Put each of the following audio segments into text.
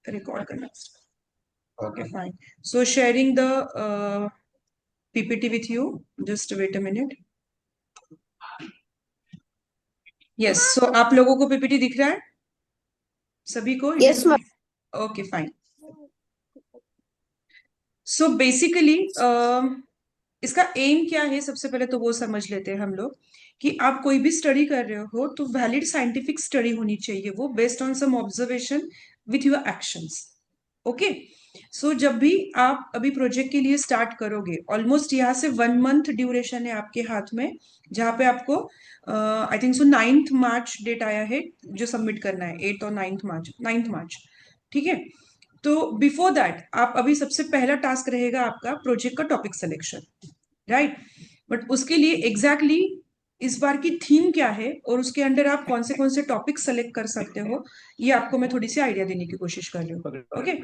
Record करना। Okay fine. So sharing the PPT with you, just wait a minute. Yes, so आप लोगों को PPT दिख रहा है सभी को? It is yes ma'am. Okay fine. So basically इसका एम क्या है, सबसे पहले तो वो समझ लेते हैं हम लोग कि आप कोई भी स्टडी कर रहे हो तो वैलिड साइंटिफिक स्टडी होनी चाहिए, वो based on some observation with your actions. Okay. So जब भी आप अभी प्रोजेक्ट के लिए स्टार्ट करोगे, ऑलमोस्ट यहाँ से 1 मंथ ड्यूरेशन है आपके हाथ में, जहाँ पे आपको I think so 9 March date आया है जो सबमिट करना है, 8 और 9 मार्च, 9 मार्च। ठीक है। तो बिफोर दैट आप अभी सबसे पहला टास्क रहेगा आपका प्रोजेक्ट का टॉपिक सिलेक्शन, राइट। बट उसके लिए एग्जैक्टली इस बार की थीम क्या है और उसके अंडर आप कौन से टॉपिक सेलेक्ट कर सकते हो, ये आपको मैं थोड़ी सी आइडिया देने की कोशिश कर रही हूँ। ओके।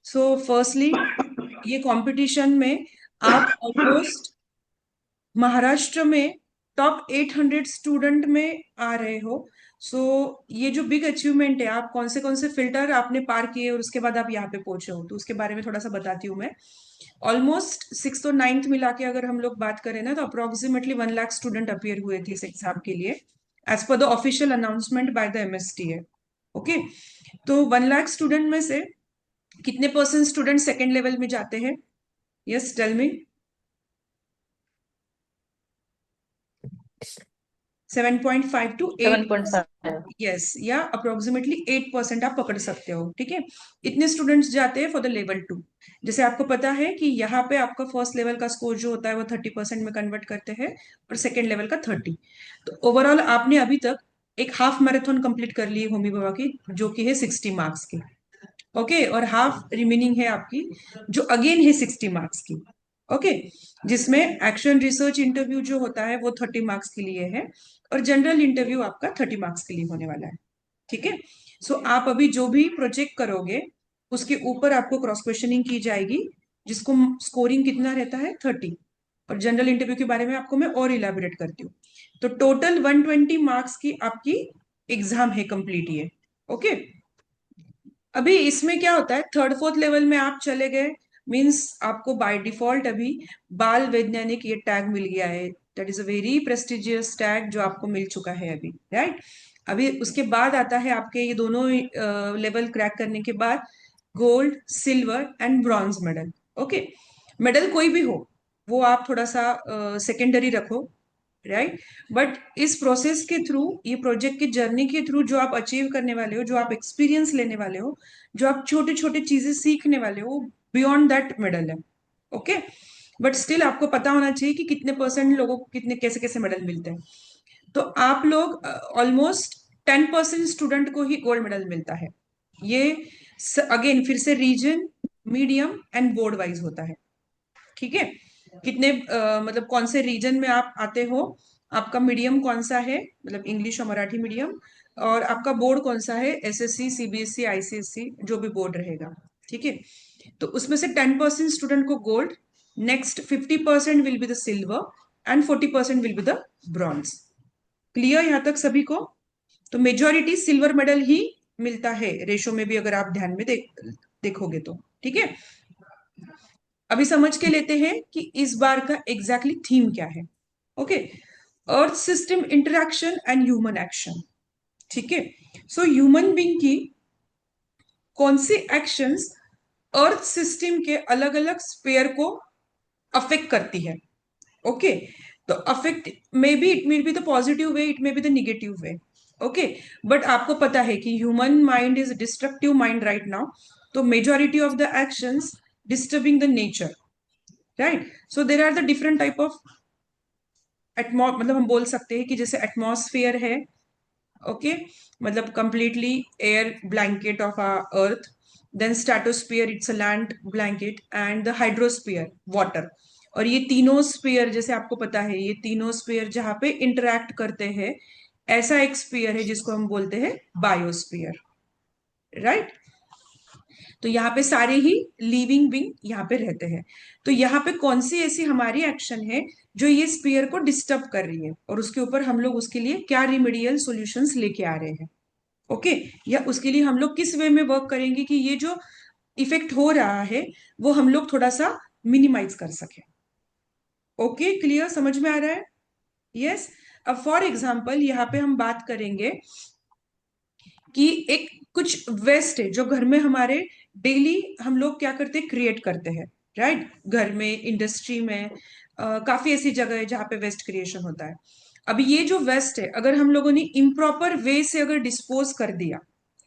सो फर्स्टली, ये कंपटीशन में आप ऑलमोस्ट महाराष्ट्र में टॉप 800 स्टूडेंट में आ रहे हो। सो ये जो बिग अचीवमेंट है, आप कौन से फिल्टर आपने पार किए और उसके बाद आप यहाँ पे पहुंचे हो, तो उसके बारे में थोड़ा सा बताती हूँ मैं। ऑलमोस्ट 6 और 9 मिला के अगर हम लोग बात करें ना, तो अप्रोक्सीमेटली 1 लाख स्टूडेंट अपियर हुए थे इस एग्जाम के लिए, as per the official announcement by the MST है। ओके। तो 1 लाख स्टूडेंट में से कितने परसेंट स्टूडेंट सेकेंड लेवल में जाते हैं? Yes, tell me. 7.5 to 8। 7.5। Yes, या अप्रोक्सीमेटली 8% आप पकड़ सकते हो। ठीक है। इतने स्टूडेंट्स जाते हैं फॉर द लेवल 2। जैसे आपको पता है कि यहाँ पे आपका फर्स्ट लेवल का स्कोर जो होता है वो 30% में कन्वर्ट करते हैं, और सेकेंड लेवल का 30। तो ओवरऑल आपने अभी तक एक हाफ मैराथन कंप्लीट कर ली है होमी बाबा की, जो कि है 60 मार्क्स की। ओके। और हाफ रिमेनिंग है आपकी, जो अगेन है 60 मार्क्स की। ओके। जिसमें एक्शन रिसर्च इंटरव्यू जो होता है वो 30 मार्क्स के लिए है, और जनरल इंटरव्यू आपका 30 मार्क्स के लिए होने वाला है। ठीक है। सो आप अभी जो भी प्रोजेक्ट करोगे उसके ऊपर आपको क्रॉस क्वेश्चनिंग की जाएगी, जिसको स्कोरिंग कितना रहता है, 30। और जनरल इंटरव्यू के बारे में आपको मैं और इलेबोरेट करती हूँ। तो टोटल 120 मार्क्स की आपकी एग्जाम है कंप्लीट ये। ओके। अभी इसमें क्या होता है, थर्ड फोर्थ लेवल में आप चले गए, मीन्स आपको बाय डिफॉल्ट अभी बाल वैज्ञानिक ये टैग मिल गया है। That is a very prestigious tag जो आपको मिल चुका है अभी, राइट। अभी उसके बाद आता है आपके ये दोनों लेवल क्रैक करने के बाद gold, silver and bronze medal. Okay. Medal कोई भी हो, वो आप थोड़ा सा सेकेंडरी रखो, राइट। बट इस प्रोसेस के थ्रू, ये प्रोजेक्ट की जर्नी के थ्रू जो आप अचीव करने वाले हो, जो आप एक्सपीरियंस लेने वाले हो, जो आप छोटे छोटे चीजें सीखने वाले हो, बियॉन्ड दैट मेडल है। ओके। बट स्टिल आपको पता होना चाहिए कि कितने परसेंट लोगों को कितने कैसे कैसे मेडल मिलते हैं। तो आप लोग ऑलमोस्ट 10% स्टूडेंट को ही गोल्ड मेडल मिलता है। ये अगेन फिर से region, medium and board wise होता है। ठीक है। कितने मतलब कौन से रीजन में आप आते हो, आपका मीडियम कौन सा है, मतलब इंग्लिश और मराठी मीडियम, और आपका बोर्ड कौन सा है, एसएससी, सीबीएसई, आईसीएससी, जो भी बोर्ड रहेगा। ठीक है। तो उसमें से 10% स्टूडेंट को gold, next 50% will be the silver and 40% will be the bronze. Clear यहाँ तक सभी को? तो मेजोरिटी सिल्वर मेडल ही मिलता है रेशो में भी, अगर आप ध्यान में देखोगे तो। ठीक है। अभी समझ के लेते हैं कि इस बार का एग्जैक्टली थीम क्या है। Okay. Earth system interaction and human action. ठीक है। सो ह्यूमन बींग की कौन सी एक्शंस अर्थ सिस्टम के अलग अलग स्पेयर को अफेक्ट करती है। ओके। तो affect may be, it may be the positive way, it may be the negative way. Okay. But आपको पता है कि human mind is destructive mind right now. तो majority of the actions disturbing the nature, right. So there are the different type of एटमो, मतलब हम बोल सकते हैं कि जैसे एटमॉस्फेयर है। ओके। मतलब completely air blanket of earth. Then stratosphere, it's a land blanket, and the hydrosphere, water. और ये तीनों स्फीयर, जैसे आपको पता है, ये तीनों स्फीयर जहां पे इंटरैक्ट करते हैं, ऐसा एक स्फीयर है जिसको हम बोलते हैं बायोस्फीयर, राइट। तो यहाँ पे सारे ही लिविंग बींग यहाँ पे रहते हैं। तो यहाँ पे कौन सी ऐसी हमारी एक्शन है जो ये स्पीयर को डिस्टर्ब कर रही है, और उसके ऊपर हम लोग उसके लिए क्या रिमेडियल सॉल्यूशंस लेके आ रहे हैं। ओके, या उसके लिए हम लोग किस वे में वर्क करेंगे कि ये जो इफेक्ट हो रहा है वो हम लोग थोड़ा सा मिनिमाइज कर सके। ओके, क्लियर, समझ में आ रहा है? यस। अब फॉर एग्जाम्पल यहाँ पे हम बात करेंगे कि एक कुछ वेस्ट है जो घर में हमारे डेली हम लोग क्या करते हैं, क्रिएट करते हैं, राइट? घर में, इंडस्ट्री में, काफी ऐसी जगह है जहाँ पे वेस्ट क्रिएशन होता है। अभी ये जो वेस्ट है अगर हम लोगों ने इम्प्रॉपर वे से अगर डिस्पोज कर दिया,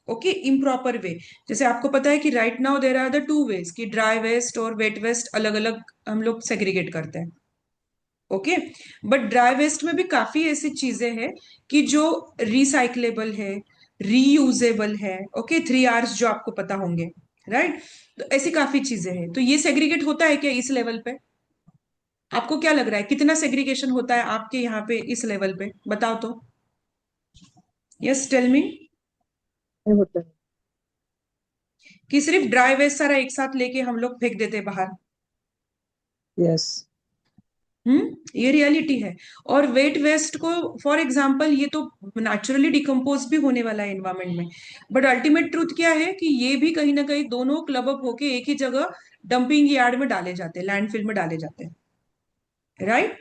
ओके, इम्प्रॉपर वे, जैसे आपको पता है कि right now there are the two ways कि ड्राई वेस्ट और वेट वेस्ट अलग अलग हम लोग सेग्रीगेट करते हैं, ओके। बट ड्राई वेस्ट में भी काफी ऐसी चीजें हैं कि जो रिसाइकलेबल है, रीयूजेबल है, ओके, 3 Rs जो आपको पता होंगे, राइट? तो ऐसी काफी चीजें हैं। तो ये सेग्रीगेट होता है क्या इस लेवल पे? आपको क्या लग रहा है कितना सेग्रीगेशन होता है आपके यहाँ पे इस लेवल पे, बताओ तो। Yes, tell me. नहीं होता है। कि सिर्फ ड्राई वेस्ट सारा एक साथ लेके हम लोग फेंक देते हैं बाहर। यस। ये रियलिटी है। और वेट वेस्ट को, फॉर एग्जाम्पल, ये तो नेचुरली डिकम्पोज भी होने वाला है एनवायरमेंट में, बट अल्टीमेट ट्रूथ क्या है कि ये भी कहीं ना कहीं दोनों क्लब अप होके एक ही जगह डंपिंग यार्ड में डाले जाते हैं, लैंडफिल में डाले जाते हैं, राइट?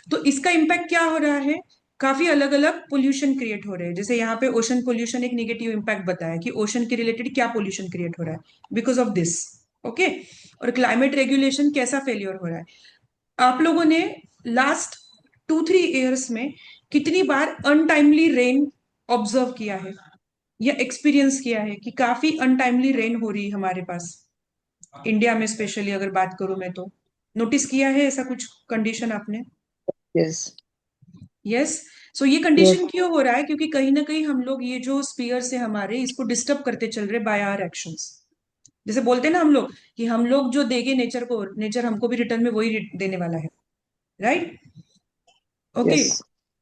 तो इसका इम्पैक्ट क्या हो रहा है, काफी अलग अलग पोल्यूशन क्रिएट हो रहे हैं। जैसे यहाँ पे ओशन पोल्यूशन एक निगेटिव इम्पैक्ट बताया कि ओशन के रिलेटेड क्या पोल्यूशन क्रिएट हो रहा है बिकॉज ऑफ दिस, ओके। और क्लाइमेट रेगुलेशन कैसा फेलियर हो रहा है। आप लोगों ने लास्ट 2-3 ईयर्स में कितनी बार अनटाइमली रेन ऑब्जर्व किया है या एक्सपीरियंस किया है कि काफी अनटाइमली रेन हो रही है हमारे पास, इंडिया में स्पेशली अगर बात करूं मैं तो? नोटिस किया है ऐसा कुछ कंडीशन आपने? यस। यस। सो ये कंडीशन यस। क्यों हो रहा है? क्योंकि कहीं ना कहीं हम लोग ये जो स्पीयर है हमारे, इसको डिस्टर्ब करते चल रहे बाय आवर एक्शंस। जैसे बोलते हैं ना हम लोग कि हम लोग जो देंगे नेचर को, नेचर हमको भी रिटर्न में वही देने वाला है, राइट? ओके। यस।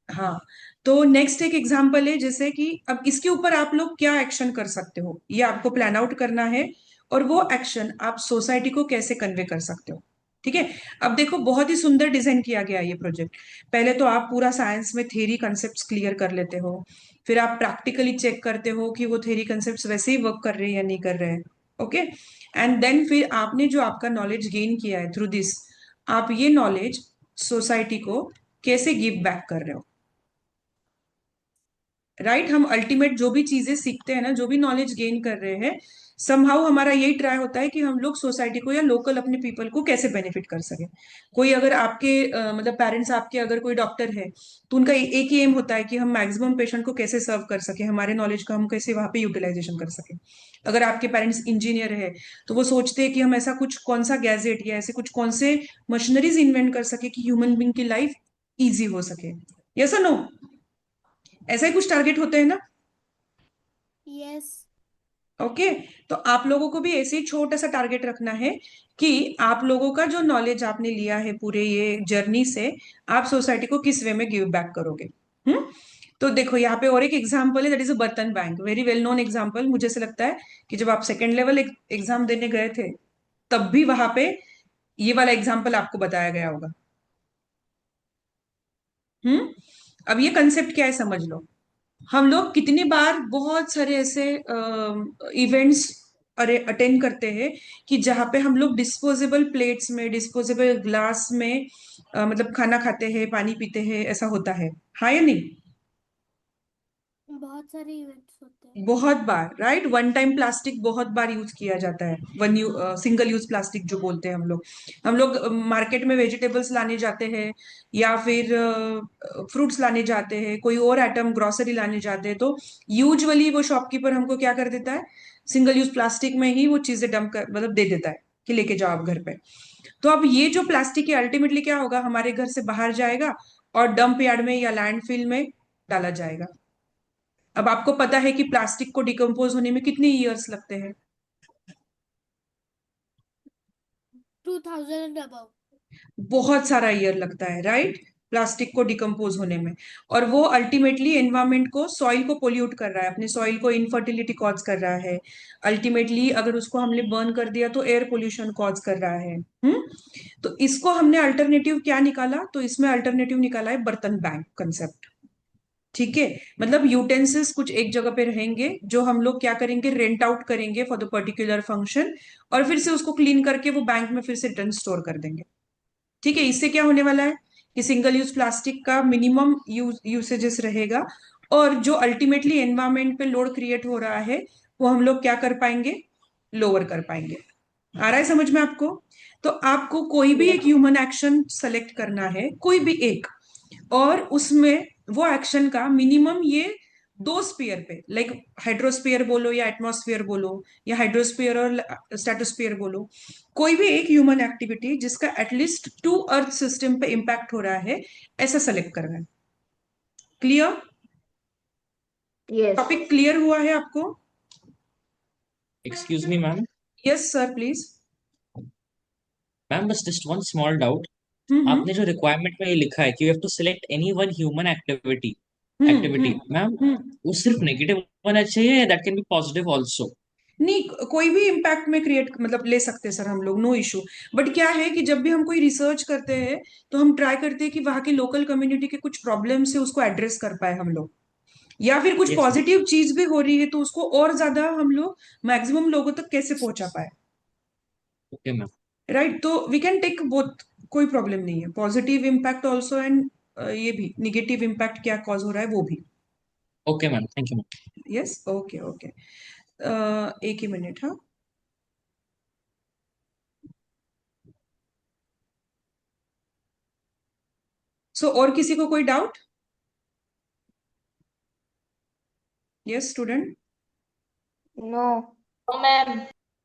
हाँ। तो नेक्स्ट एक एग्जांपल है, जैसे कि अब इसके ऊपर आप लोग क्या एक्शन कर सकते हो ये आपको प्लान आउट करना है, और वो एक्शन आप सोसाइटी को कैसे कन्वे कर सकते हो, ठीक है? अब देखो, बहुत ही सुंदर डिजाइन किया गया है ये प्रोजेक्ट। पहले तो आप पूरा साइंस में थ्योरी कंसेप्ट क्लियर कर लेते हो, फिर आप प्रैक्टिकली चेक करते हो कि वो थ्योरी कंसेप्ट वैसे ही वर्क कर रहे हैं या नहीं कर रहे हैं, ओके। एंड देन फिर आपने जो आपका नॉलेज गेन किया है थ्रू दिस, आप ये नॉलेज सोसाइटी को कैसे गिव बैक कर रहे हो, राइट? हम अल्टीमेट जो भी चीजें सीखते हैं ना, जो भी नॉलेज गेन कर रहे हैं, समहाउ हमारा यही ट्राई होता है कि हम लोग सोसाइटी को या लोकल अपने पीपल को कैसे बेनिफिट कर सके। कोई अगर आपके मतलब पेरेंट्स आपके अगर कोई डॉक्टर है, तो उनका एक ही एम होता है कि हम मैक्सिमम पेशेंट को कैसे सर्व कर सके, हमारे नॉलेज का हम कैसे वहां पे यूटिलाइजेशन कर सके। अगर आपके पेरेंट्स इंजीनियर है, तो वो सोचते हैं कि हम ऐसा कुछ कौन सा गैजेट या ऐसे कुछ कौन से मशीनरीज इन्वेंट कर सके कि ह्यूमन बींग की लाइफ इजी हो सके। यस और नो? ऐसा ही कुछ टारगेट होते हैं ना? यस। ओके। तो आप लोगों को भी ऐसे ही छोटा सा टारगेट रखना है कि आप लोगों का जो नॉलेज आपने लिया है पूरे ये जर्नी से, आप सोसाइटी को किस वे में गिव बैक करोगे। हम्म। तो देखो यहाँ पे और एक एग्जाम्पल है, दैट इज अ बर्तन bank, very well known example. मुझे ऐसा लगता है कि जब आप सेकेंड लेवल एग्जाम देने गए थे, तब भी वहां पे ये वाला एग्जाम्पल आपको बताया गया होगा। हम्म। अब ये कंसेप्ट क्या है समझ लो। हम लोग कितनी बार बहुत सारे ऐसे इवेंट्स अरे अटेंड करते हैं कि जहाँ पे हम लोग डिस्पोजेबल प्लेट्स में, डिस्पोजेबल ग्लास में मतलब खाना खाते हैं, पानी पीते हैं, ऐसा होता है, हाँ या नहीं? बहुत सारे इवेंट्स होते हैं। बहुत बार, राइट? वन टाइम प्लास्टिक बहुत बार यूज किया जाता है, सिंगल यूज प्लास्टिक जो बोलते हैं हम लोग मार्केट में वेजिटेबल्स लाने जाते हैं या फिर फ्रूट्स लाने जाते हैं, कोई और आइटम ग्रोसरी लाने जाते हैं, तो यूजुअली वो शॉपकीपर हमको क्या कर देता है, सिंगल यूज प्लास्टिक में ही वो चीजें डंप कर मतलब दे देता है कि लेके जाओ आप घर पे। तो अब ये जो प्लास्टिक है अल्टीमेटली क्या होगा, हमारे घर से बाहर जाएगा और डंप यार्ड में या लैंडफिल में डाला जाएगा। अब आपको पता है कि प्लास्टिक को डिकम्पोज होने में कितने ईयर्स लगते हैं? 2000 अबव। बहुत सारा ईयर लगता है, राइट? प्लास्टिक को डिकम्पोज होने में। और वो अल्टीमेटली एनवायरमेंट को, सॉइल को पोल्यूट कर रहा है, अपने सॉइल को इनफर्टिलिटी कॉज कर रहा है। अल्टीमेटली अगर उसको हमने बर्न कर दिया तो एयर पोल्यूशन कॉज कर रहा है। तो इसको हमने अल्टरनेटिव क्या निकाला, तो इसमें अल्टरनेटिव निकाला है बर्तन बैंक कंसेप्ट। ठीक है, मतलब यूटेंसिल्स कुछ एक जगह पे रहेंगे जो हम लोग क्या करेंगे, रेंट आउट करेंगे फॉर द पर्टिकुलर फंक्शन, और फिर से उसको क्लीन करके वो बैंक में फिर से रिटर्न स्टोर कर देंगे। ठीक है, इससे क्या होने वाला है कि सिंगल यूज प्लास्टिक का मिनिमम यूसेजेस रहेगा, और जो अल्टीमेटली एनवायरमेंट पे लोड क्रिएट हो रहा है वो हम लोग क्या कर पाएंगे, लोअर कर पाएंगे। आ रहा है समझ में आपको? तो आपको कोई भी एक ह्यूमन एक्शन सेलेक्ट करना है, कोई भी एक, और उसमें वो एक्शन का मिनिमम ये दो स्पीयर पे, लाइक हाइड्रोस्फीयर बोलो या एटमॉस्फेयर बोलो या हाइड्रोस्फीयर और स्ट्रेटोस्फीयर बोलो, कोई भी एक ह्यूमन एक्टिविटी जिसका एटलीस्ट 2 अर्थ सिस्टम पे इम्पैक्ट हो रहा है, ऐसा सेलेक्ट करना है। क्लियर? Yes. टॉपिक क्लियर हुआ है आपको? Excuse me ma'am. Yes sir please. Ma'am बस just one small doubt. Hmm आपने जो रिक्वायरमेंट में ये लिखा है कि you have to select any one human activity hmm activity hmm ma'am, hmm वो सिर्फ नेगेटिव होना चाहिए या that can be positive also? नहीं, कोई भी इम्पैक्ट में क्रिएट मतलब ले सकते हैं सर हम लोग, नो इशू। बट क्या है कि जब भी हम कोई रिसर्च करते हैं तो हम ट्राई करते हैं कि वहाँ की लोकल कम्युनिटी के कुछ प्रॉब्लम से उसको एड्रेस कर पाए हम लोग, या फिर कुछ यस मैम। पॉजिटिव चीज भी हो रही है तो उसको और ज्यादा हम लोग मैक्सिमम लोगों तक कैसे पहुंचा पाए। Okay ma'am. राइट, तो वी कैन टेक बोथ, कोई प्रॉब्लम नहीं है, पॉजिटिव इम्पैक्ट ऑल्सो एंड ये भी निगेटिव इम्पैक्ट क्या कॉज हो रहा है वो भी। Okay ma'am, thank you ma'am. Yes, okay okay. एक ही मिनट, हाँ। और किसी को कोई doubt? Yes student. No. No, ma'am.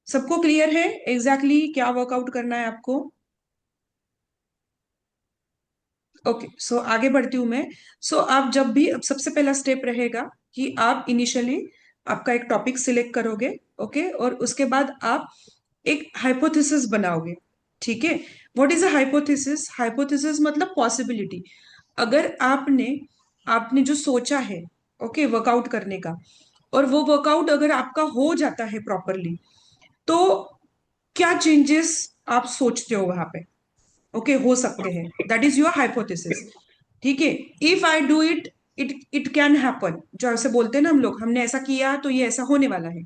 सबको क्लियर है एग्जैक्टली क्या वर्कआउट करना है आपको? ओके, आगे बढ़ती हूँ मैं। आप जब भी, अब सबसे पहला स्टेप रहेगा कि आप इनिशियली आपका एक टॉपिक सिलेक्ट करोगे, ओके, और उसके बाद आप एक हाइपोथेसिस बनाओगे। ठीक है, what is a hypothesis? Hypothesis मतलब पॉसिबिलिटी। अगर आपने आपने जो सोचा है, ओके, वर्कआउट करने का, और वो वर्कआउट अगर आपका हो जाता है प्रॉपरली, तो क्या चेंजेस आप सोचते हो वहां पे, ओके, हो सकते हैं, दैट इज योर हाइपोथेसिस। ठीक है, if I do it, it can happen, जो ऐसे बोलते हैं ना हम लोग, हमने ऐसा किया तो ये ऐसा होने वाला है।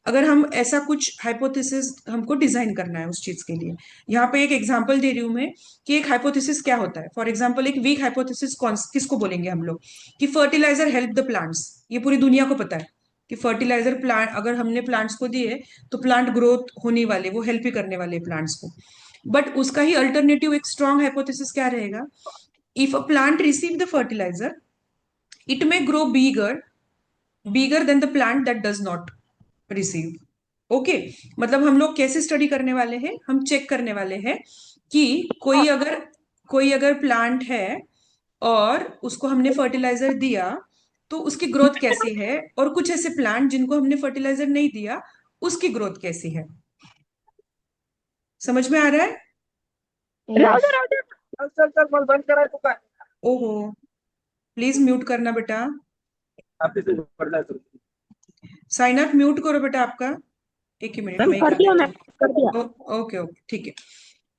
अगर हम ऐसा कुछ हाइपोथेसिस हमको डिजाइन करना है उस चीज के लिए, यहाँ पे एक एग्जांपल दे रही हूं मैं कि एक हाइपोथेसिस क्या होता है। फॉर एग्जांपल एक वीक हाइपोथेसिस कौन किसको बोलेंगे हम लोग, कि फर्टिलाइजर हेल्प द प्लांट्स। ये पूरी दुनिया को पता है कि फर्टिलाइजर प्लांट अगर हमने प्लांट्स को दिए तो प्लांट ग्रोथ होने वाले, वो हेल्प ही करने वाले प्लांट्स को। बट उसका ही अल्टरनेटिव एक स्ट्रॉन्ग हाइपोथेसिस क्या रहेगा, if a plant receive the fertiliser, it may grow bigger than the plant that does not receive. Okay, मतलब हम लोग कैसे स्टडी करने वाले हैं, हम चेक करने वाले हैं कि कोई अगर प्लांट है और उसको हमने फर्टिलाइजर दिया तो उसकी ग्रोथ कैसी है, और कुछ ऐसे प्लांट जिनको हमने फर्टिलाइजर नहीं दिया उसकी ग्रोथ कैसी है। समझ में आ रहा है? Yes. चल चल चल मल बंद करा तू काय ओहो, प्लीज म्यूट करना बेटा। आपने तो पढ़ना है तो साइन अप म्यूट करो बेटा आपका। एक ही मिनट मैम में ही कर कर दिया देती मैम कर दिया हूँ। ओके ओके, ठीक है।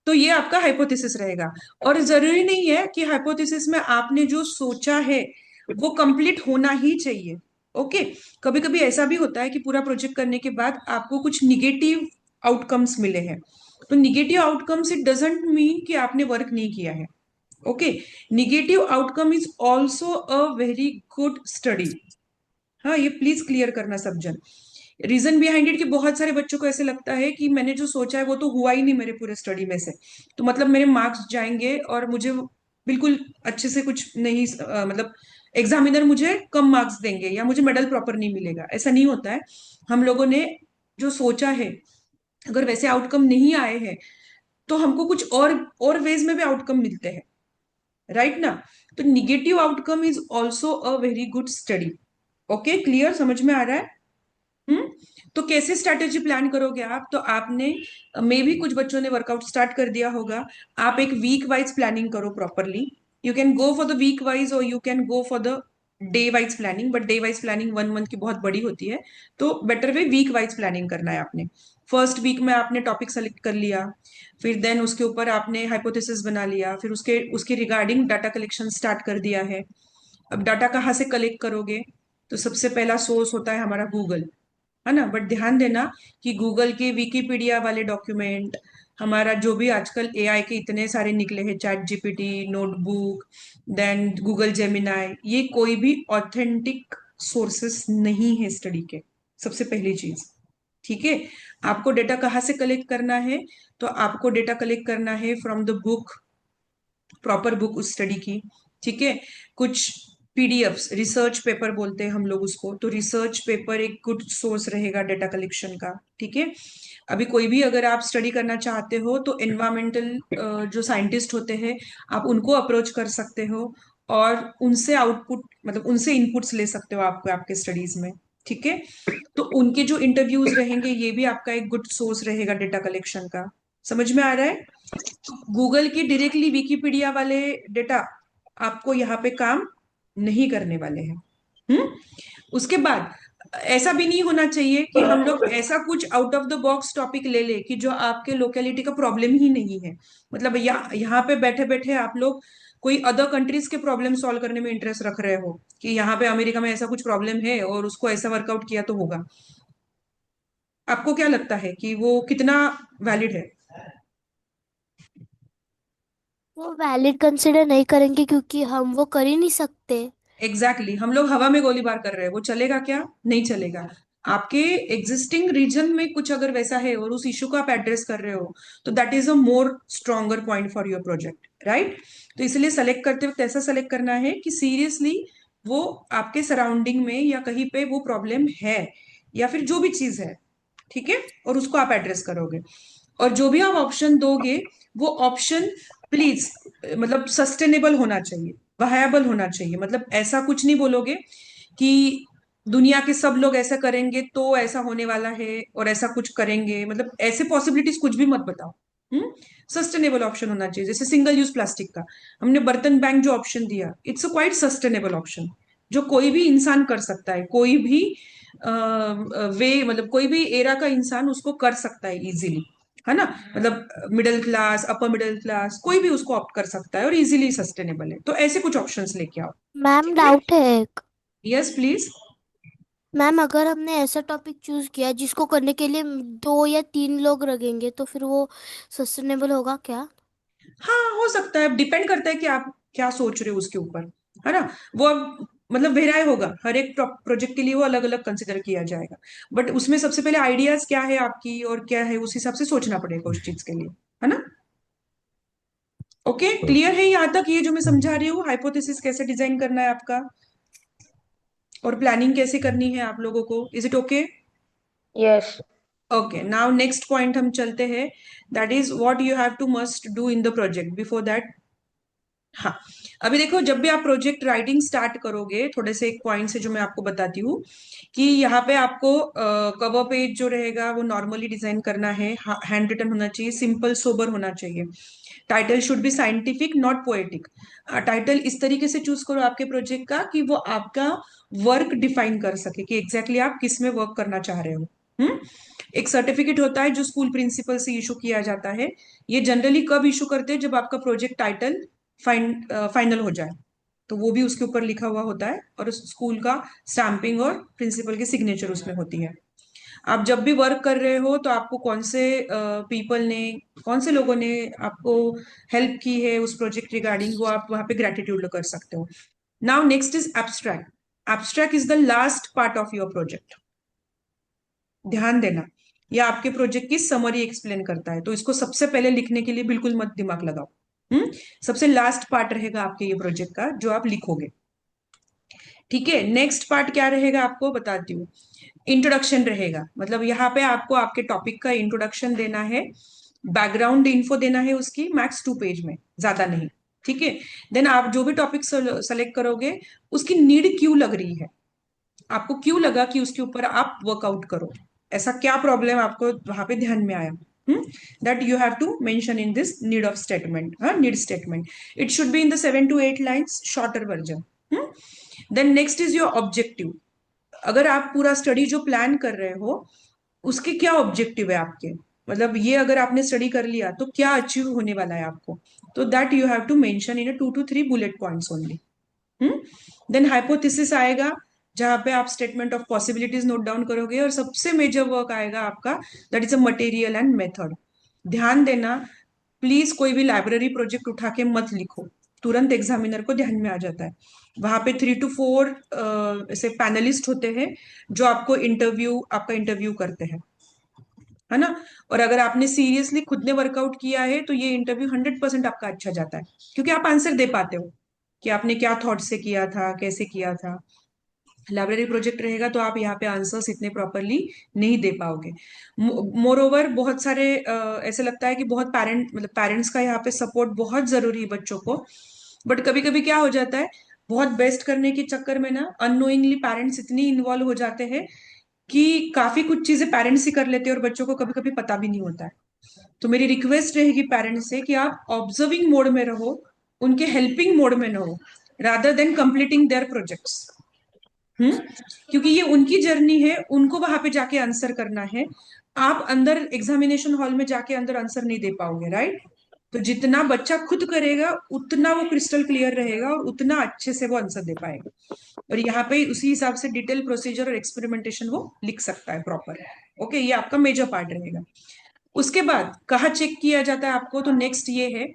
तो ये आपका हाइपोथेसिस रहेगा, और जरूरी नहीं है कि हाइपोथेसिस में आपने जो सोचा है वो कंप्लीट होना ही चाहिए। ओके, कभी कभी ऐसा भी होता है कि पूरा प्रोजेक्ट करने के बाद आपको कुछ निगेटिव आउटकम्स मिले हैं, तो negative outcomes it doesn't mean कि आपने वर्क नहीं किया है। Okay, negative outcome is also a very good study. हाँ, ये प्लीज क्लियर करना सब जन। रीजन बिहाइंड इट कि बहुत सारे बच्चों को ऐसे लगता है कि मैंने जो सोचा है वो तो हुआ ही नहीं मेरे पूरे स्टडी में से, तो मतलब मेरे मार्क्स जाएंगे और मुझे बिल्कुल अच्छे से कुछ नहीं, मतलब एग्जामिनर मुझे कम मार्क्स देंगे या मुझे मेडल प्रॉपर नहीं मिलेगा। ऐसा नहीं होता है। हम लोगों ने जो सोचा है, अगर वैसे आउटकम नहीं आए हैं तो हमको कुछ और वेज में भी आउटकम मिलते हैं, राइट ना? तो negative outcome is also a very good study. Okay, clear, समझ में आ रहा है? हम्म। तो कैसे स्ट्रैटेजी प्लान करोगे आप? तो आपने, मे भी कुछ बच्चों ने वर्कआउट स्टार्ट कर दिया होगा, आप एक वीक वाइज प्लानिंग करो properly. You can go for the week wise और you can go for the day wise planning, but day wise planning 1 month की बहुत बड़ी होती है, तो better way week wise planning करना है आपने। फर्स्ट वीक में आपने टॉपिक सेलेक्ट कर लिया, फिर देन उसके ऊपर आपने हाइपोथेसिस बना लिया, फिर उसके उसके रिगार्डिंग डाटा कलेक्शन स्टार्ट कर दिया है। अब डाटा कहाँ से कलेक्ट करोगे? तो सबसे पहला सोर्स होता है हमारा गूगल, है ना। बट ध्यान देना कि गूगल के विकिपीडिया वाले डॉक्यूमेंट, हमारा जो भी आजकल एआई के इतने सारे निकले हैं, Chat GPT, notebook, then Google Gemini, ये कोई भी ऑथेंटिक सोर्सेस नहीं है स्टडी के, सबसे पहली चीज। ठीक है। आपको डेटा कहाँ से कलेक्ट करना है? तो आपको डेटा कलेक्ट करना है from the book, proper book उस स्टडी की। ठीक है। कुछ पीडीएफ्स, रिसर्च पेपर बोलते हैं हम लोग उसको, तो रिसर्च पेपर एक गुड सोर्स रहेगा डेटा कलेक्शन का। ठीक है। अभी कोई भी अगर आप स्टडी करना चाहते हो तो एनवायरमेंटल जो साइंटिस्ट होते हैं, आप उनको अप्रोच कर सकते हो और उनसे आउटपुट, मतलब उनसे इनपुट्स ले सकते हो आपको आपके स्टडीज में। ठीक है। तो उनके जो इंटरव्यूज रहेंगे ये भी आपका एक गुड सोर्स रहेगा डेटा कलेक्शन का। समझ में आ रहा है? गूगल के डायरेक्टली विकिपीडिया वाले डेटा आपको यहाँ पे काम नहीं करने वाले हैं। उसके बाद ऐसा भी नहीं होना चाहिए कि हम लोग ऐसा कुछ out of the box topic ले ले कि जो आपके लोकेलिटी का प्रॉब्लम ही नहीं है। मतलब यहाँ पे बैठे बैठे आप लोग कोई अदर कंट्रीज के प्रॉब्लम सॉल्व करने में इंटरेस्ट रख रहे हो कि यहाँ पे अमेरिका में ऐसा कुछ प्रॉब्लम है और उसको ऐसा वर्कआउट किया तो होगा। आपको क्या लगता है कि वो कितना वैलिड है? वो वैलिड कंसिडर नहीं करेंगे क्योंकि हम वो कर ही नहीं सकते। एग्जैक्टली हम लोग हवा में गोलीबार कर रहे हैं, वो चलेगा क्या? नहीं चलेगा। आपके एग्जिस्टिंग रीजन में कुछ अगर वैसा है और उस इशू को आप एड्रेस कर रहे हो तो that is a more stronger point for your project, right. तो इसलिए सेलेक्ट करते वक्त ऐसा सेलेक्ट करना है कि सीरियसली वो आपके सराउंडिंग में या कहीं पे वो प्रॉब्लम है या फिर जो भी चीज है। ठीक है। और उसको आप एड्रेस करोगे। और जो भी आप ऑप्शन दोगे वो ऑप्शन प्लीज मतलब सस्टेनेबल होना चाहिए, वायबल होना चाहिए। मतलब ऐसा कुछ नहीं बोलोगे कि दुनिया के सब लोग ऐसा करेंगे तो ऐसा होने वाला है और ऐसा कुछ करेंगे, मतलब ऐसे पॉसिबिलिटीज कुछ भी मत बताओ। सस्टेनेबल ऑप्शन होना चाहिए। जैसे सिंगल यूज प्लास्टिक का हमने बर्तन बैंक जो ऑप्शन दिया, it's a quite sustainable option, जो कोई भी इंसान कर सकता है, कोई भी वे, मतलब कोई भी एरा का इंसान उसको कर सकता है इजीली, है ना। मतलब middle class, upper middle class, कोई भी उसको ऑप्ट कर सकता है और इजीली सस्टेनेबल है। तो ऐसे कुछ ऑप्शंस लेके आओ। मैम ठीक है। डाउट है एक। Yes please. मैम अगर हमने ऐसा टॉपिक चूज किया जिसको करने के लिए 2 या 3 लोग लगेंगे तो फिर वो सस्टेनेबल होगा क्या? हाँ हो सकता है, डिपेंड करता है कि आप क्या सोच रहे हो उसके ऊपर, है ना। वो अब मतलब वेराय होगा, हर एक प्रोजेक्ट के लिए वो अलग अलग कंसिडर किया जाएगा। बट उसमें सबसे पहले आइडियाज क्या है आपकी और क्या है उस हिसाब से सोचना पड़ेगा उस चीज के लिए, है ना। ओके, क्लियर है यहाँ तक ये जो मैं समझा रही हूँ, हाइपोथेसिस कैसे डिजाइन करना है आपका और प्लानिंग कैसे करनी है आप लोगों को? Is it okay? Yes. Okay, now next point हम चलते हैं, that is what you have to must do in the project before that. हाँ, अभी देखो जब भी आप प्रोजेक्ट राइटिंग स्टार्ट करोगे, थोड़े से एक पॉइंट से जो मैं आपको बताती हूँ कि यहाँ पे आपको कवर पेज जो रहेगा वो नॉर्मली डिजाइन करना है, हैंड रिटन होना चाहिए, सिंपल सोबर होना चाहिए। Title should be scientific not poetic. Title इस तरीके से चूज करो आपके प्रोजेक्ट का कि वो आपका वर्क डिफाइन कर सके कि एग्जैक्टली आप किस में वर्क करना चाह रहे हो। एक सर्टिफिकेट होता है जो स्कूल प्रिंसिपल से इशू किया जाता है। ये जनरली कब इशू करते हैं? जब आपका प्रोजेक्ट टाइटल फाइनल हो जाए, तो वो भी उसके ऊपर लिखा हुआ होता है और उस स्कूल का स्टैंपिंग और प्रिंसिपल की सिग्नेचर उसमें होती है। आप जब भी वर्क कर रहे हो तो आपको कौन से पीपल ने, कौन से लोगों ने आपको हेल्प की है उस प्रोजेक्ट रिगार्डिंग, वो आप वहां पे ग्रेटिट्यूड कर सकते हो। Now next is abstract. Abstract is the last part of your project. ध्यान देना, ये आपके प्रोजेक्ट की समरी एक्सप्लेन करता है, तो इसको सबसे पहले लिखने के लिए बिल्कुल मत दिमाग लगाओ। सबसे लास्ट पार्ट रहेगा आपके ये प्रोजेक्ट का जो आप लिखोगे। ठीक है। नेक्स्ट पार्ट क्या रहेगा आपको बताती हूँ। इंट्रोडक्शन रहेगा, मतलब यहाँ पे आपको आपके टॉपिक का इंट्रोडक्शन देना है, बैकग्राउंड इन्फो देना है उसकी, मैक्स 2 पेज में, ज्यादा नहीं। ठीक है। देन आप जो भी टॉपिक सेलेक्ट करोगे उसकी नीड क्यों लग रही है, आपको क्यों लगा कि उसके ऊपर आप वर्कआउट करो, ऐसा क्या प्रॉब्लम आपको वहां पे ध्यान में आया, that you have to mention in this need of statement. Need statement, it should be in the 7 to 8 lines, shorter version. Then next is your objective. अगर आप पूरा स्टडी जो प्लान कर रहे हो उसके क्या ऑब्जेक्टिव है आपके, मतलब ये अगर आपने स्टडी कर लिया तो क्या अचीव होने वाला है आपको, तो that you have to mention in 2 to 3 bullet points only. Then hypothesis आएगा, जहां पे आप statement of possibilities note down करोगे, और सबसे मेजर वर्क आएगा आपका, that is a material and method. ध्यान देना, प्लीज कोई भी लाइब्रेरी प्रोजेक्ट उठा के मत लिखो, तुरंत एग्जामिनर को ध्यान में आ जाता है। वहां पे 3 to 4 ऐसे पैनलिस्ट होते हैं जो आपको आपका इंटरव्यू करते हैं, है ना। और अगर आपने सीरियसली खुद ने वर्कआउट किया है तो ये इंटरव्यू 100% आपका अच्छा जाता है, क्योंकि आप आंसर दे पाते हो कि आपने क्या थॉट से किया था, कैसे किया था। लाइब्रेरी प्रोजेक्ट रहेगा तो आप यहाँ पे आंसर्स इतने प्रॉपरली नहीं दे पाओगे। मोर ओवर बहुत सारे ऐसे लगता है कि बहुत पेरेंट्स का यहाँ पे सपोर्ट बहुत जरूरी है बच्चों को, बट कभी कभी क्या हो जाता है, बहुत बेस्ट करने के चक्कर में ना अननोइंगली पेरेंट्स इतनी इन्वॉल्व हो जाते हैं कि काफी कुछ चीजें पेरेंट्स ही कर लेते हैं और बच्चों को कभी कभी पता भी नहीं होता है। तो मेरी रिक्वेस्ट रहेगी पेरेंट्स से कि आप ऑब्जर्विंग मोड में रहो, उनके हेल्पिंग मोड में रहो, rather than completing their projects. क्योंकि ये उनकी जर्नी है, उनको वहां पे जाके आंसर करना है। आप अंदर एग्जामिनेशन हॉल में जाके अंदर आंसर नहीं दे पाओगे, राइट। तो जितना बच्चा खुद करेगा उतना वो क्रिस्टल क्लियर रहेगा और उतना अच्छे से वो आंसर दे पाएगा, और यहाँ पे उसी हिसाब से डिटेल प्रोसीजर और एक्सपेरिमेंटेशन वो लिख सकता है प्रॉपर। ओके, ये आपका मेजर पार्ट रहेगा। उसके बाद कहाँ चेक किया जाता है आपको, तो नेक्स्ट ये है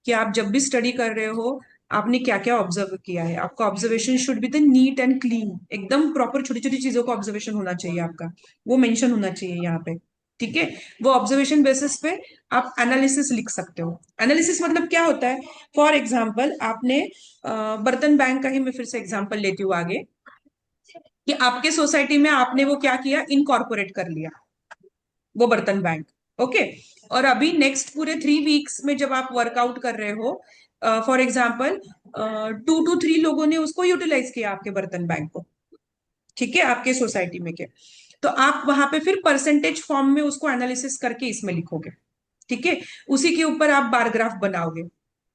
कि आप जब भी स्टडी कर रहे हो आपने क्या क्या ऑब्जर्व किया है। आपका observation should be the neat and clean, एकदम प्रॉपर छोटी छोटी चीजों का ऑब्जर्वेशन होना चाहिए आपका, वो मेंशन होना चाहिए यहाँ पे, ठीक है। वो ऑब्जर्वेशन बेसिस पे आप एनालिसिस लिख सकते हो। एनालिसिस मतलब क्या होता है, फॉर एग्जाम्पल आपने बर्तन बैंक का ही मैं फिर से एग्जाम्पल लेती हूँ आगे, कि आपके सोसाइटी में आपने वो क्या किया, इनकॉर्पोरेट कर लिया वो बर्तन बैंक। ओके, और अभी नेक्स्ट पूरे 3 वीक्स में जब आप वर्कआउट कर रहे हो, फॉर एग्जाम्पल 2 to 3 लोगों ने उसको यूटिलाइज किया आपके बर्तन बैंक को, ठीक है, आपके सोसाइटी में के, तो आप वहां पे फिर परसेंटेज फॉर्म में उसको एनालिसिस करके इसमें लिखोगे, ठीक है। उसी के ऊपर आप बार ग्राफ बनाओगे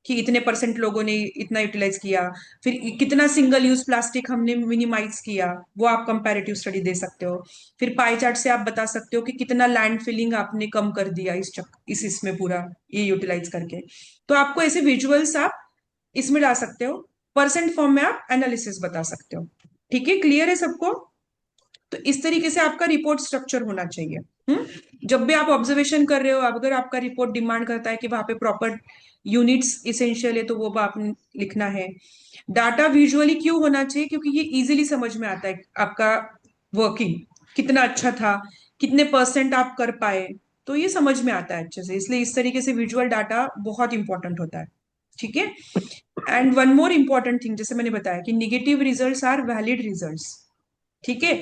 कि इतने परसेंट लोगों ने इतना यूटिलाइज किया, फिर कितना सिंगल यूज प्लास्टिक हमने मिनिमाइज किया, वो आप कंपैरेटिव स्टडी दे सकते हो। फिर पाई चार्ट से आप बता सकते हो कि कितना लैंड फिलिंग आपने कम कर दिया इस इसमें पूरा ये यूटिलाइज करके। तो आपको ऐसे विजुअल्स आप इसमें डाल सकते हो, परसेंट फॉर्म में आप एनालिसिस बता सकते हो, ठीक है। क्लियर है सबको? तो इस तरीके से आपका रिपोर्ट स्ट्रक्चर होना चाहिए। जब भी आप ऑब्जर्वेशन कर रहे हो, अगर आपका रिपोर्ट डिमांड करता है कि वहां पे प्रॉपर यूनिट्स इसेंशियल है तो वो आपने लिखना है। डाटा विजुअली क्यों होना चाहिए, क्योंकि ये इजीली समझ में आता है आपका वर्किंग कितना अच्छा था, कितने परसेंट आप कर पाए, तो ये समझ में आता है अच्छे से, इसलिए इस तरीके से विजुअल डाटा बहुत इंपॉर्टेंट होता है, ठीक है। And one more important thing, जैसे मैंने बताया कि negative results are valid results, ठीक है।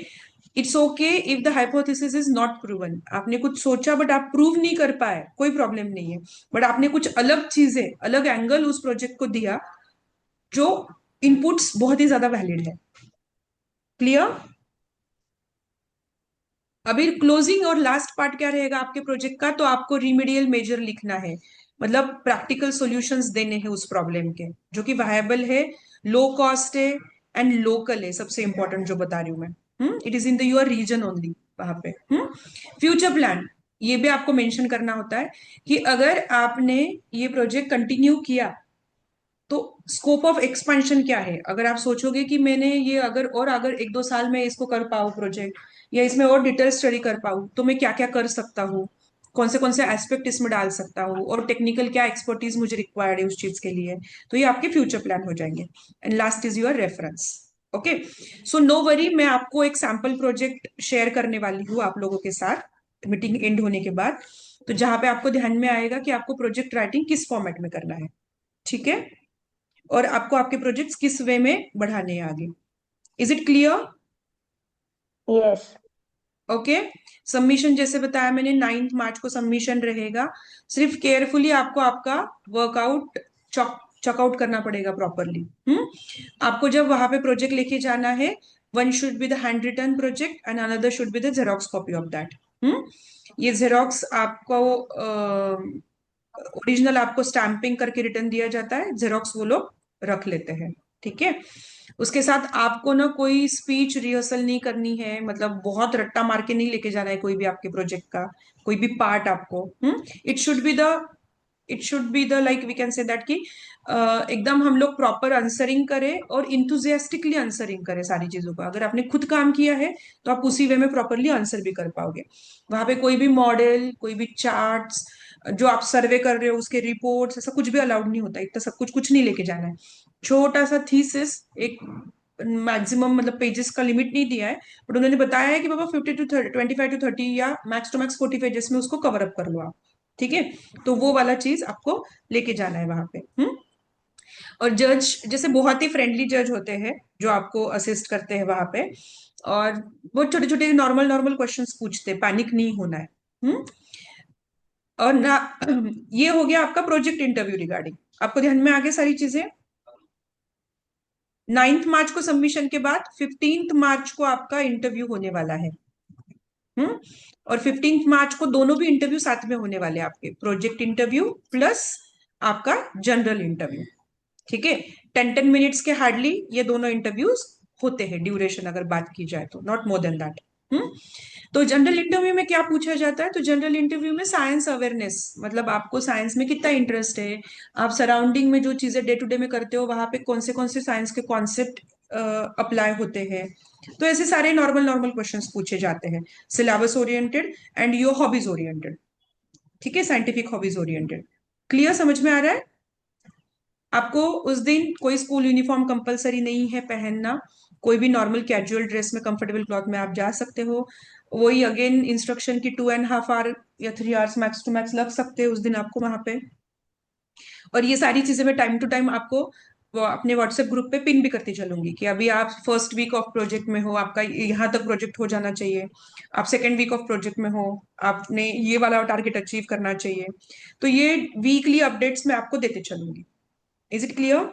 It's okay if the hypothesis is not proven, आपने कुछ सोचा बट आप प्रूव नहीं कर पाए, कोई प्रॉब्लम नहीं है, बट आपने कुछ अलग चीजें, अलग एंगल उस प्रोजेक्ट को दिया, जो इनपुट्स बहुत ही ज्यादा वैलिड है। क्लियर? अभी क्लोजिंग और लास्ट पार्ट क्या रहेगा आपके प्रोजेक्ट का, तो आपको रिमीडियल मेजर लिखना है, मतलब प्रैक्टिकल सॉल्यूशंस देने हैं उस प्रॉब्लम के, जो कि वायबल है, लो कॉस्ट है एंड लोकल है, सबसे इंपॉर्टेंट जो बता रही हूँ मैं। It is in the your region only वहां पे। फ्यूचर प्लान, ये भी आपको मेंशन करना होता है कि अगर आपने ये प्रोजेक्ट कंटिन्यू किया तो स्कोप ऑफ एक्सपेंशन क्या है। अगर आप सोचोगे कि मैंने ये अगर 1-2 साल में इसको कर पाऊँ प्रोजेक्ट, या इसमें और डिटेल स्टडी कर पाऊँ, तो मैं क्या क्या कर सकता हूँ, कौन से एस्पेक्ट इसमें डाल सकता हूँ, और टेक्निकल क्या एक्सपर्टीज मुझे रिक्वायर्ड है उस चीज के लिए, तो ये आपके फ्यूचर प्लान हो जाएंगे। And last is your reference. Okay, so no worry, मैं आपको एक सैम्पल प्रोजेक्ट शेयर करने वाली हूँ आप लोगों के साथ मीटिंग एंड होने के बाद, तो जहां पे आपको ध्यान में आएगा कि आपको प्रोजेक्ट राइटिंग किस फॉर्मेट में करना है, ठीक है, और आपको आपके प्रोजेक्ट्स किस वे में बढ़ाने हैं आगे। Is it clear? Yes. Okay, submission जैसे बताया मैंने 9 मार्च को सबमिशन रहेगा। सिर्फ केयरफुली आपको आपका वर्कआउट चेकआउट करना पड़ेगा प्रॉपरली। आपको जब वहां पे प्रोजेक्ट लेके जाना है, one should be the hand written project and another should be the xerox copy of that. ये जेरोक्स आपको ओरिजिनल आपको स्टैंपिंग करके रिटर्न दिया जाता है, जेरोक्स वो लोग रख लेते हैं, ठीक है। उसके साथ आपको ना कोई स्पीच रिहर्सल नहीं करनी है, मतलब बहुत रट्टा मार के नहीं लेके जाना है कोई भी आपके प्रोजेक्ट का कोई भी पार्ट आपको। It should be the it should be the like we can say that कि एकदम हम लोग प्रॉपर आंसरिंग करें और इंथुजियास्टिकली आंसरिंग करें सारी चीजों का। अगर आपने खुद काम किया है तो आप उसी वे में प्रॉपरली आंसर भी कर पाओगे। वहां पे कोई भी मॉडल, कोई भी चार्ट्स, जो आप सर्वे कर रहे हो उसके रिपोर्ट्स, ऐसा कुछ भी अलाउड नहीं होता। इतना सब कुछ कुछ नहीं लेके जाना है। छोटा सा थीसिस, एक मैक्सिमम मतलब पेजेस का लिमिट नहीं दिया है, बट उन्होंने बताया है कि बाबा 25 to 30 या मैक्स टू मैक्स 40 पेजेस में उसको कवर अप कर लो आप। ठीक है, तो वो वाला चीज आपको लेके जाना है वहां पे। और जज जैसे बहुत ही फ्रेंडली जज होते हैं जो आपको असिस्ट करते हैं वहां पे, और बहुत छोटे छोटे नॉर्मल नॉर्मल क्वेश्चंस पूछते हैं, पैनिक नहीं होना है। और ना ये हो गया आपका प्रोजेक्ट इंटरव्यू रिगार्डिंग। आपको ध्यान में आ गई सारी चीजें। 9 मार्च को सबमिशन के बाद 15 मार्च को आपका इंटरव्यू होने वाला है। और 15 मार्च को दोनों भी इंटरव्यू साथ में होने वाले हैं आपके, प्रोजेक्ट इंटरव्यू प्लस आपका जनरल इंटरव्यू। ठीक है, 10-10 मिनट्स के हार्डली ये दोनों इंटरव्यूज होते हैं, ड्यूरेशन अगर बात की जाए तो नॉट मोर देन दैट। तो जनरल इंटरव्यू में क्या पूछा जाता है? तो जनरल इंटरव्यू में साइंस अवेयरनेस, मतलब आपको साइंस में कितना इंटरेस्ट है, आप सराउंडिंग में जो चीजें डे टू डे में करते हो वहां पे कौन से साइंस के कॉन्सेप्ट अप्लाई होते हैं। तो ऐसे सारे नॉर्मल नॉर्मल क्वेश्चंस पूछे जाते हैं, syllabus oriented and your hobbies oriented. ठीक है, साइंटिफिक हॉबीज ओरिएंटेड। क्लियर, समझ में आ रहा है? आपको उस दिन कोई स्कूल यूनिफॉर्म कंपलसरी नहीं है पहनना, कोई भी नॉर्मल कैजुअल ड्रेस में कंफर्टेबल क्लॉथ में आप जा सकते हो। वही अगेन इंस्ट्रक्शन की 2.5 आवर या 3 आवर्स मैक्स टू मैक्स लग सकते हैं उस दिन आपको वहां पे। और ये सारी चीजें मैं टाइम टू टाइम आपको वो अपने व्हाट्सएप ग्रुप पे पिन भी करती चलूंगी कि अभी आप फर्स्ट वीक ऑफ प्रोजेक्ट में हो, आपका यहाँ तक प्रोजेक्ट हो जाना चाहिए, आप सेकेंड वीक ऑफ प्रोजेक्ट में हो, आपने ये वाला टारगेट अचीव करना चाहिए। तो ये वीकली अपडेट्स मैं आपको देते चलूंगी। Is it clear?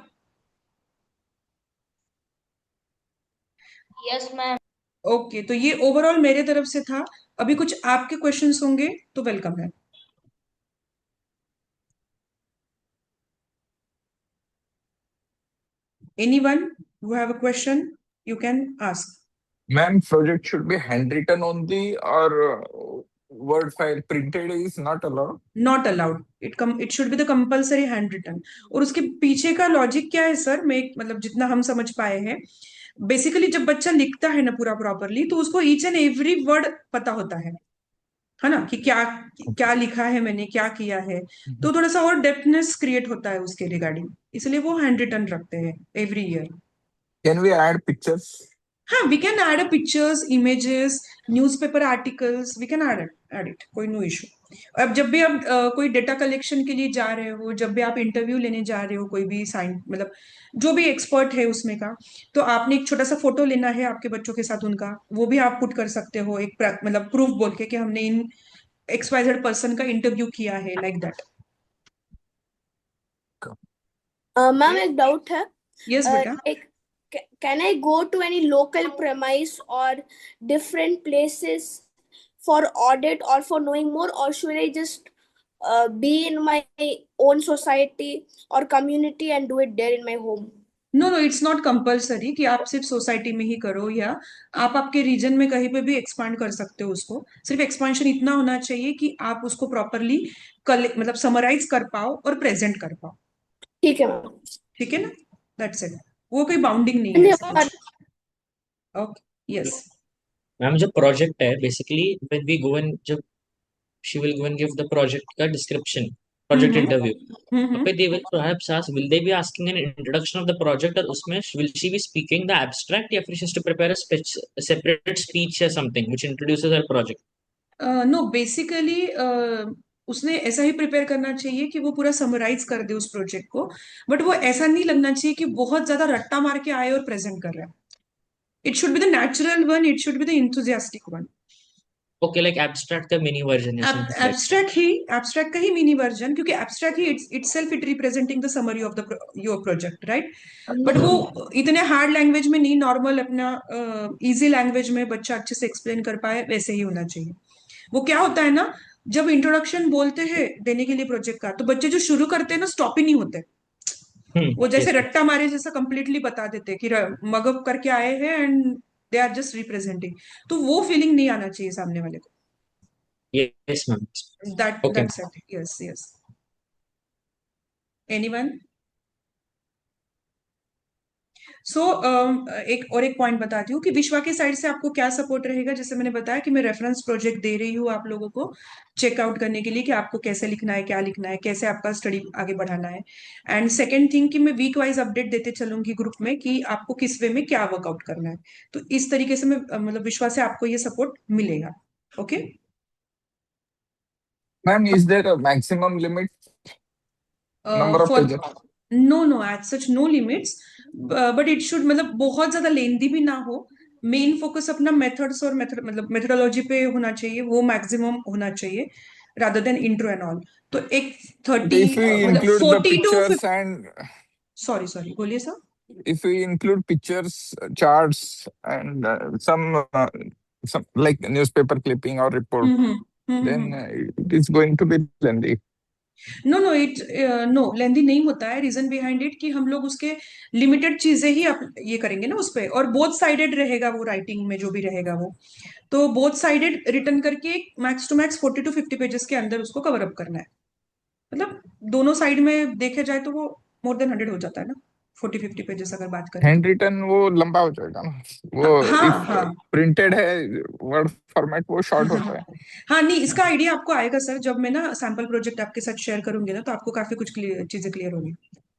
Yes ma'am. Okay, तो ये ओवरऑल मेरे तरफ से था। अभी कुछ आपके क्वेश्चंस होंगे तो वेलकम है। Anyone who have a question you can ask. Ma'am, project should be handwritten only or word file printed is not allowed. Not allowed, it should be the compulsory hand written. और उसके पीछे का logic क्या है sir, मैं मतलब जितना हम समझ पाए हैं, बेसिकली जब बच्चा लिखता है ना पूरा प्रॉपरली तो उसको ईच एंड एवरी वर्ड पता होता है ना, कि क्या क्या लिखा है, मैंने क्या किया है। तो थोड़ा सा और डेप्थनेस क्रिएट होता है उसके रिगार्डिंग, इसलिए वो हैंड रिटन रखते हैं every year. Can we add pictures? हाँ, we can add pictures, images, newspaper articles, we can add it, कोई नो इशू। अब जब भी आप कोई डेटा कलेक्शन के लिए जा रहे हो, जब भी आप इंटरव्यू लेने जा रहे हो, कोई भी साइंस मतलब जो भी एक्सपर्ट है उसमें का, तो आपने एक छोटा सा फोटो लेना है आपके बच्चों के साथ उनका, वो भी आप पुट कर सकते हो एक मतलब प्रूफ बोल के कि हमने इन XYZ पर्सन का इंटरव्यू किया है, लाइक दैट। मैम एक डाउट है। यस बेटा। एक can I go to any local premise or different places for audit or for knowing more, or should I just be in my own society or community and do it there in my home? No no, it's not compulsory कि आप सिर्फ society में ही करो, या आप आपके reason में कहीं पे भी एक्सपांड कर सकते हो उसको। सिर्फ एक्सपांशन इतना होना चाहिए कि आप उसको प्रॉपरली मतलब समराइज कर पाओ और प्रेजेंट कर पाओ। ठीक है मैम। ठीक है ना, दैट्स इट। वो कोई बाउंडिंग नहीं है ऐसा धन्यवाद। कुछ। Okay, yes. मैम जो प्रोजेक्ट है basically when we go and जब she will go and give the project का description, project hmm interview, hmm okay, they will perhaps ask, will they be asking an introduction of the project और उसमें will she be speaking the abstract या फिर she has to prepare a separate speech or something which introduces her project? No, basically उसने ऐसा ही prepare करना चाहिए कि वो पूरा समराइज कर दे उस प्रोजेक्ट को, बट वो ऐसा नहीं लगना चाहिए कि बहुत ज्यादा रट्टा मार के आए और प्रेजेंट कर रहा है। It should be the natural one, it should be the enthusiastic one. Okay, like abstract का mini version या something like एब्स्ट्रैक्ट का ही मिनी वर्जन, क्योंकि abstract he itself it representing the summary of the your project, right. But वो इतने hard language में नहीं, normal अपना easy language में बच्चा अच्छे से एक्सप्लेन कर पाए वैसे ही होना चाहिए। वो क्या होता है ना, जब इंट्रोडक्शन बोलते हैं देने के लिए प्रोजेक्ट का, तो बच्चे जो शुरू करते हैं ना स्टॉप ही नहीं होते। वो जैसे yes, yes. रट्टा मारे जैसा कंप्लीटली बता देते कि मगअप करके आए हैं and they are just representing. तो वो फीलिंग नहीं आना चाहिए सामने वाले को। Yes ma'am. Okay. That's it. Yes yes. Anyone? So एक पॉइंट बताती हूँ कि विश्वा की साइड से आपको क्या सपोर्ट रहेगा। जैसे मैंने बताया कि मैं रेफरेंस प्रोजेक्ट दे रही हूँ आप लोगों को चेकआउट करने के लिए कि आपको कैसे लिखना है, क्या लिखना है, कैसे आपका स्टडी आगे बढ़ाना है। एंड सेकेंड थिंग कि मैं वीक वाइज अपडेट देते चलूंगी ग्रुप में कि आपको किस वे में क्या वर्कआउट करना है। तो इस तरीके से मैं मतलब विश्वा से आपको ये सपोर्ट मिलेगा। Okay Ma'am, is there a maximum limit number of for pages? No no as such no limits, but it should मतलब बहुत ज्यादा लेंदी भी ना हो। मेन फोकस अपना मेथड्स और मतलब मेथडोलॉजी पे होना चाहिए, वो मैक्सिमम होना चाहिए rather than intro and all. तो एक But 30 if we मतलब include the 40 to pictures 50। and sorry sorry, बोलिए sir. if we include pictures, charts, and some like newspaper clipping or report, hmm then it is going to be lengthy. No no it no lengthy नहीं होता है। Reason behind it कि हम लोग उसके limited चीजें ही ये करेंगे ना उस पे, और बोथ साइडेड रहेगा वो राइटिंग में जो भी रहेगा वो। तो बोथ साइडेड रिटर्न करके max to max 40 to 50 pages के अंदर उसको कवर अप करना है। मतलब दोनों साइड में देखे जाए तो वो मोर देन 100 हो जाता है ना, 40-50 पेजेस अगर बात करें तो। Handwritten वो लंबा हो जाएगा ना, वो हाँ if हाँ printed है वर्ड फॉर्मेट वो शॉर्ट हाँ होता है। हाँ, नहीं इसका आइडिया आपको आएगा सर जब मैं ना सैम्पल प्रोजेक्ट आपके साथ शेयर करूंगी ना, तो आपको काफी कुछ चीजें क्लियर होगी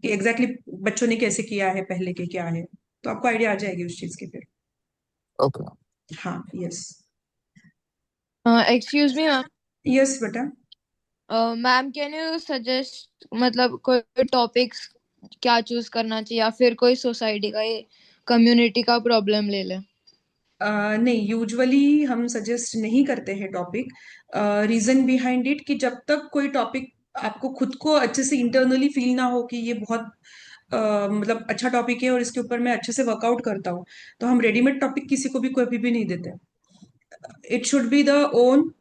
कि एग्जैक्टली बच्चों ने कैसे किया है, पहले के क्या है। तो आपको आइडिया आ जाएगी उस चीज की फिर। ओके। हाँ yes. Excuse me, ma'am. Yes बेटा। Ma'am, can you suggest मतलब कोई टॉपिक्स क्या चूज करना चाहिए, या फिर कोई सोसाइटी का कम्युनिटी का प्रॉब्लम ले ले? नहीं यूजुअली हम सजेस्ट नहीं करते हैं टॉपिक। रीजन बिहाइंड इट कि जब तक कोई टॉपिक आपको खुद को अच्छे से इंटरनली फील ना हो कि ये बहुत मतलब अच्छा टॉपिक है और इसके ऊपर मैं अच्छे से वर्कआउट करता हूँ, तो हम रेडीमेड टॉपिक किसी को भी कोई भी नहीं देते। It should be the own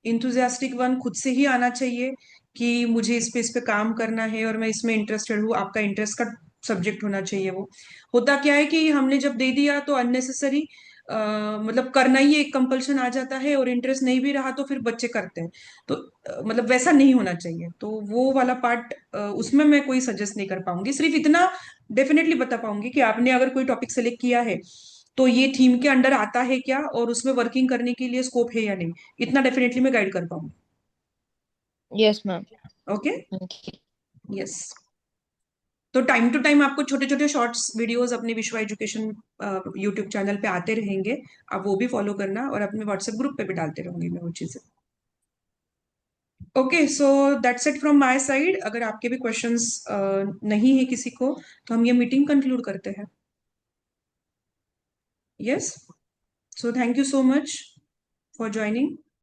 enthusiastic one, खुद से ही आना चाहिए कि मुझे इस पे काम करना है और मैं इसमें इंटरेस्टेड हूँ। आपका इंटरेस्ट का सब्जेक्ट होना चाहिए वो। होता क्या है कि हमने जब दे दिया तो अननेसेसरी मतलब करना ही एक कंपल्शन आ जाता है, और इंटरेस्ट नहीं भी रहा तो फिर बच्चे करते हैं। तो मतलब वैसा नहीं होना चाहिए। तो वो वाला पार्ट उसमें मैं कोई सजेस्ट नहीं कर पाऊंगी। सिर्फ इतना डेफिनेटली बता पाऊंगी कि आपने अगर कोई टॉपिक सेलेक्ट किया है तो ये थीम के अंडर आता है क्या, और उसमें वर्किंग करने के लिए स्कोप है या नहीं, इतना डेफिनेटली मैं गाइड कर पाऊंगी। Yes, ma'am. Okay Okay. Yes. तो टाइम टू टाइम आपको छोटे छोटे शॉर्ट्स वीडियोस अपने विश्वा एजुकेशन यूट्यूब चैनल पे आते रहेंगे। आप वो भी फॉलो करना, और अपने व्हाट्सएप ग्रुप पे भी डालते रहूंगी मैं वो चीजें। Okay so that's it from my side. अगर आपके भी क्वेश्चंस नहीं है किसी को, तो हम ये मीटिंग कंक्लूड करते हैं। Yes, so thank you so much for joining.